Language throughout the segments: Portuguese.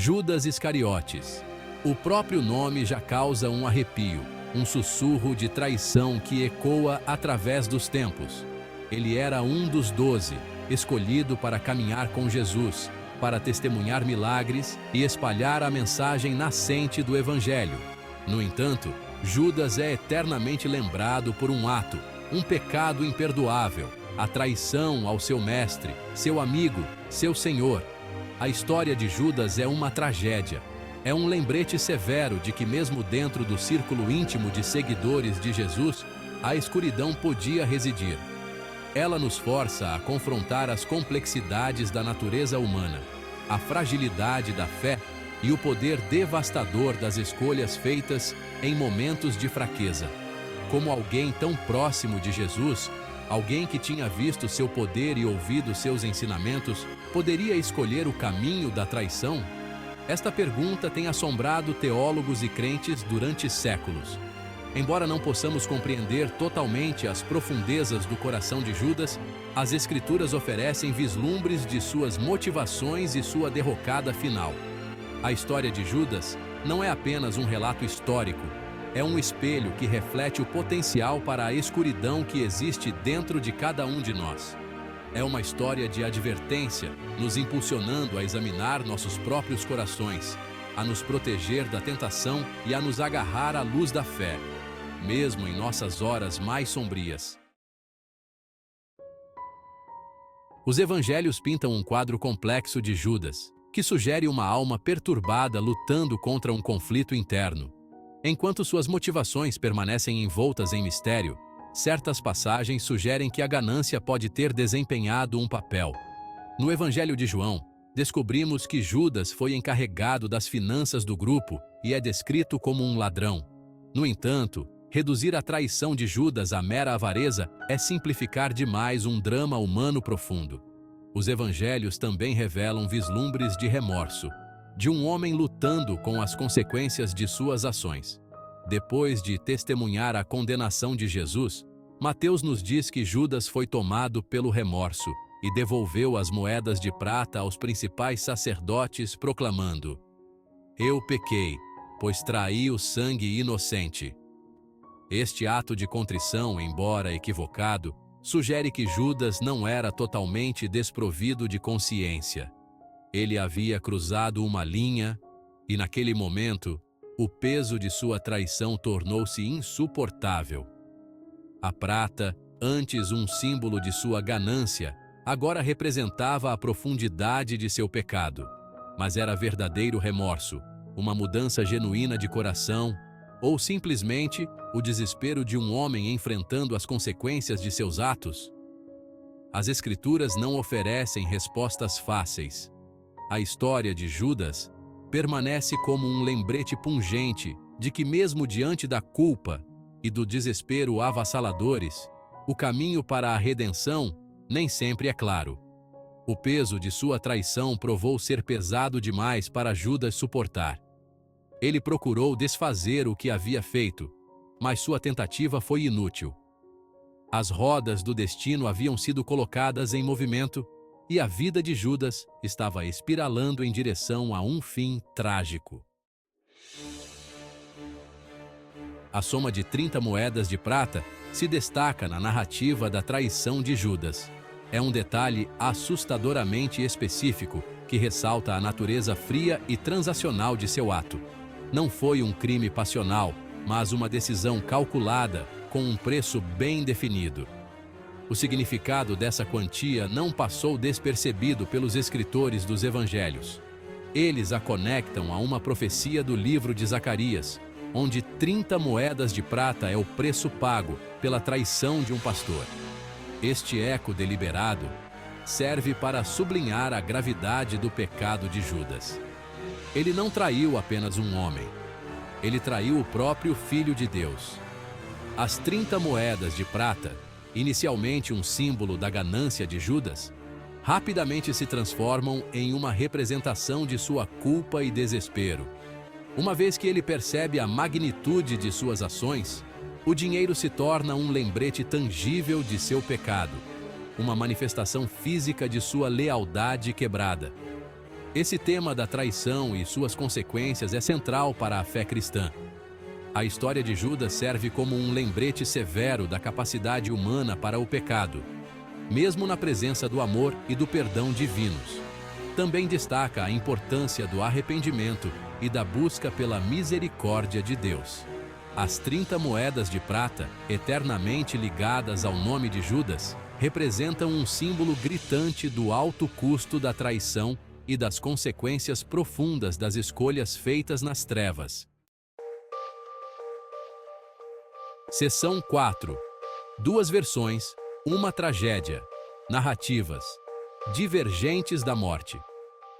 Judas Iscariotes. O próprio nome já causa um arrepio, um sussurro de traição que ecoa através dos tempos. Ele era um dos 12, escolhido para caminhar com Jesus, para testemunhar milagres e espalhar a mensagem nascente do Evangelho. No entanto, Judas é eternamente lembrado por um ato, um pecado imperdoável, a traição ao seu mestre, seu amigo, seu Senhor. A história de Judas é uma tragédia. É um lembrete severo de que mesmo dentro do círculo íntimo de seguidores de Jesus, a escuridão podia residir. Ela nos força a confrontar as complexidades da natureza humana, a fragilidade da fé e o poder devastador das escolhas feitas em momentos de fraqueza. Como alguém tão próximo de Jesus, alguém que tinha visto seu poder e ouvido seus ensinamentos, poderia escolher o caminho da traição? Esta pergunta tem assombrado teólogos e crentes durante séculos. Embora não possamos compreender totalmente as profundezas do coração de Judas, as Escrituras oferecem vislumbres de suas motivações e sua derrocada final. A história de Judas não é apenas um relato histórico, é um espelho que reflete o potencial para a escuridão que existe dentro de cada um de nós. É uma história de advertência, nos impulsionando a examinar nossos próprios corações, a nos proteger da tentação e a nos agarrar à luz da fé, mesmo em nossas horas mais sombrias. Os evangelhos pintam um quadro complexo de Judas, que sugere uma alma perturbada lutando contra um conflito interno. Enquanto suas motivações permanecem envoltas em mistério, certas passagens sugerem que a ganância pode ter desempenhado um papel. No Evangelho de João, descobrimos que Judas foi encarregado das finanças do grupo e é descrito como um ladrão. No entanto, reduzir a traição de Judas à mera avareza é simplificar demais um drama humano profundo. Os evangelhos também revelam vislumbres de remorso, de um homem lutando com as consequências de suas ações. Depois de testemunhar a condenação de Jesus, Mateus nos diz que Judas foi tomado pelo remorso e devolveu as moedas de prata aos principais sacerdotes, proclamando: "Eu pequei, pois traí o sangue inocente." Este ato de contrição, embora equivocado, sugere que Judas não era totalmente desprovido de consciência. Ele havia cruzado uma linha e, naquele momento, o peso de sua traição tornou-se insuportável. A prata, antes um símbolo de sua ganância, agora representava a profundidade de seu pecado. Mas era verdadeiro remorso, uma mudança genuína de coração, ou simplesmente o desespero de um homem enfrentando as consequências de seus atos? As Escrituras não oferecem respostas fáceis. A história de Judas permanece como um lembrete pungente de que, mesmo diante da culpa e do desespero avassaladores, o caminho para a redenção nem sempre é claro. O peso de sua traição provou ser pesado demais para Judas suportar. Ele procurou desfazer o que havia feito, mas sua tentativa foi inútil. As rodas do destino haviam sido colocadas em movimento e a vida de Judas estava espiralando em direção a um fim trágico. A soma de 30 moedas de prata se destaca na narrativa da traição de Judas. É um detalhe assustadoramente específico que ressalta a natureza fria e transacional de seu ato. Não foi um crime passional, mas uma decisão calculada, com um preço bem definido. O significado dessa quantia não passou despercebido pelos escritores dos evangelhos. Eles a conectam a uma profecia do livro de Zacarias, onde 30 moedas de prata é o preço pago pela traição de um pastor. Este eco deliberado serve para sublinhar a gravidade do pecado de Judas. Ele não traiu apenas um homem. Ele traiu o próprio Filho de Deus. As 30 moedas de prata, inicialmente um símbolo da ganância de Judas, rapidamente se transformam em uma representação de sua culpa e desespero. Uma vez que ele percebe a magnitude de suas ações, o dinheiro se torna um lembrete tangível de seu pecado, uma manifestação física de sua lealdade quebrada. Esse tema da traição e suas consequências é central para a fé cristã. A história de Judas serve como um lembrete severo da capacidade humana para o pecado, mesmo na presença do amor e do perdão divinos. Também destaca a importância do arrependimento e da busca pela misericórdia de Deus. As 30 moedas de prata, eternamente ligadas ao nome de Judas, representam um símbolo gritante do alto custo da traição e das consequências profundas das escolhas feitas nas trevas. Seção 4. Duas versões, uma tragédia. Narrativas divergentes da morte.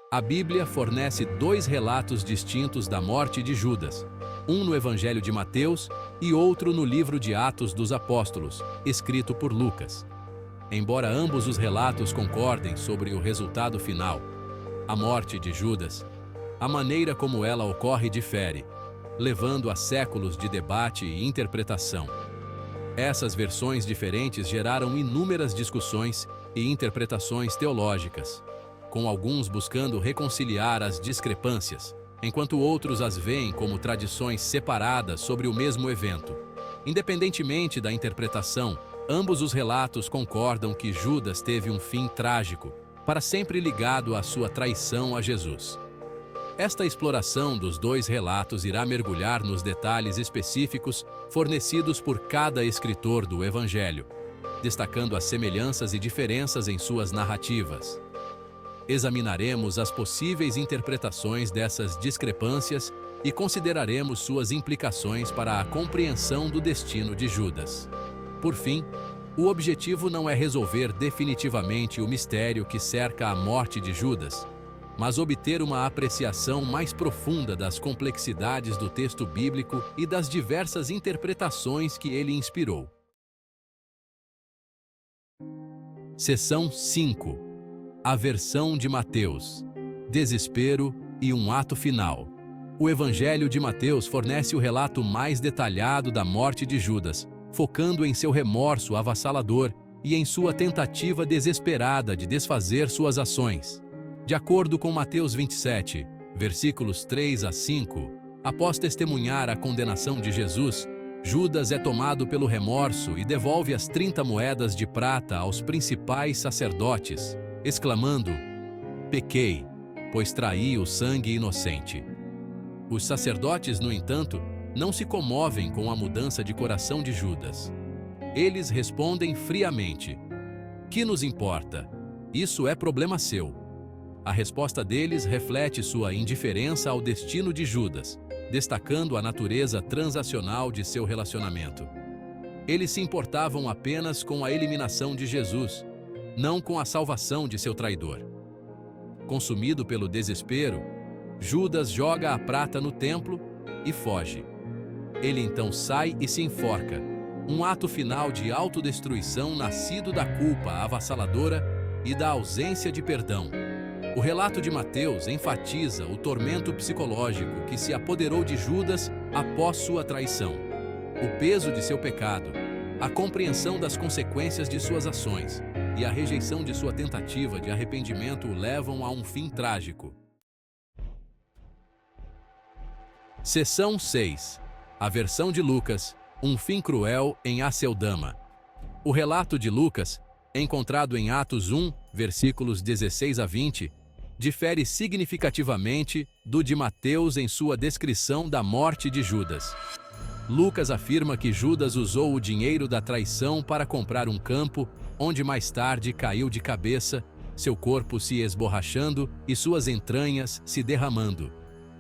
A Bíblia fornece dois relatos distintos da morte de Judas, um no Evangelho de Mateus e outro no livro de Atos dos Apóstolos, escrito por Lucas. Embora ambos os relatos concordem sobre o resultado final, a morte de Judas, a maneira como ela ocorre difere, levando a séculos de debate e interpretação. Essas versões diferentes geraram inúmeras discussões e interpretações teológicas, com alguns buscando reconciliar as discrepâncias, enquanto outros as veem como tradições separadas sobre o mesmo evento. Independentemente da interpretação, ambos os relatos concordam que Judas teve um fim trágico, para sempre ligado à sua traição a Jesus. Esta exploração dos dois relatos irá mergulhar nos detalhes específicos fornecidos por cada escritor do Evangelho, destacando as semelhanças e diferenças em suas narrativas. Examinaremos as possíveis interpretações dessas discrepâncias e consideraremos suas implicações para a compreensão do destino de Judas. Por fim, o objetivo não é resolver definitivamente o mistério que cerca a morte de Judas, mas obter uma apreciação mais profunda das complexidades do texto bíblico e das diversas interpretações que ele inspirou. Seção 5. A versão de Mateus. Desespero e um ato final. O Evangelho de Mateus fornece o relato mais detalhado da morte de Judas, focando em seu remorso avassalador e em sua tentativa desesperada de desfazer suas ações. De acordo com Mateus 27, versículos 3 a 5, após testemunhar a condenação de Jesus, Judas é tomado pelo remorso e devolve as 30 moedas de prata aos principais sacerdotes, exclamando: "Pequei, pois traí o sangue inocente." Os sacerdotes, no entanto, não se comovem com a mudança de coração de Judas. Eles respondem friamente: "Que nos importa? Isso é problema seu." A resposta deles reflete sua indiferença ao destino de Judas, destacando a natureza transacional de seu relacionamento. Eles se importavam apenas com a eliminação de Jesus, não com a salvação de seu traidor. Consumido pelo desespero, Judas joga a prata no templo e foge. Ele então sai e se enforca, um ato final de autodestruição nascido da culpa avassaladora e da ausência de perdão. O relato de Mateus enfatiza o tormento psicológico que se apoderou de Judas após sua traição, o peso de seu pecado, a compreensão das consequências de suas ações e a rejeição de sua tentativa de arrependimento o levam a um fim trágico. Seção 6. A versão de Lucas, um fim cruel em Aceldama. O relato de Lucas, encontrado em Atos 1, versículos 16 a 20, difere significativamente do de Mateus em sua descrição da morte de Judas. Lucas afirma que Judas usou o dinheiro da traição para comprar um campo, onde mais tarde caiu de cabeça, seu corpo se esborrachando e suas entranhas se derramando.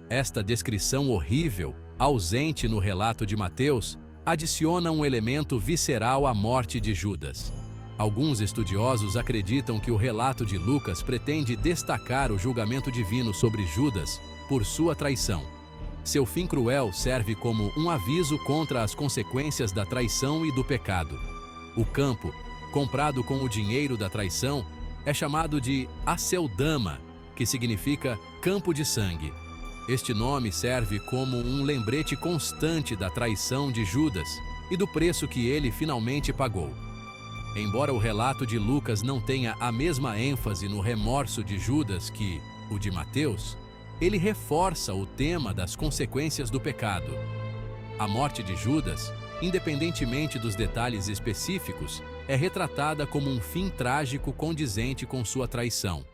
Esta descrição horrível, ausente no relato de Mateus, adiciona um elemento visceral à morte de Judas. Alguns estudiosos acreditam que o relato de Lucas pretende destacar o julgamento divino sobre Judas por sua traição. Seu fim cruel serve como um aviso contra as consequências da traição e do pecado. O campo, comprado com o dinheiro da traição, é chamado de Aceldama, que significa campo de sangue. Este nome serve como um lembrete constante da traição de Judas e do preço que ele finalmente pagou. Embora o relato de Lucas não tenha a mesma ênfase no remorso de Judas que, o de Mateus, ele reforça o tema das consequências do pecado. A morte de Judas, independentemente dos detalhes específicos, é retratada como um fim trágico condizente com sua traição.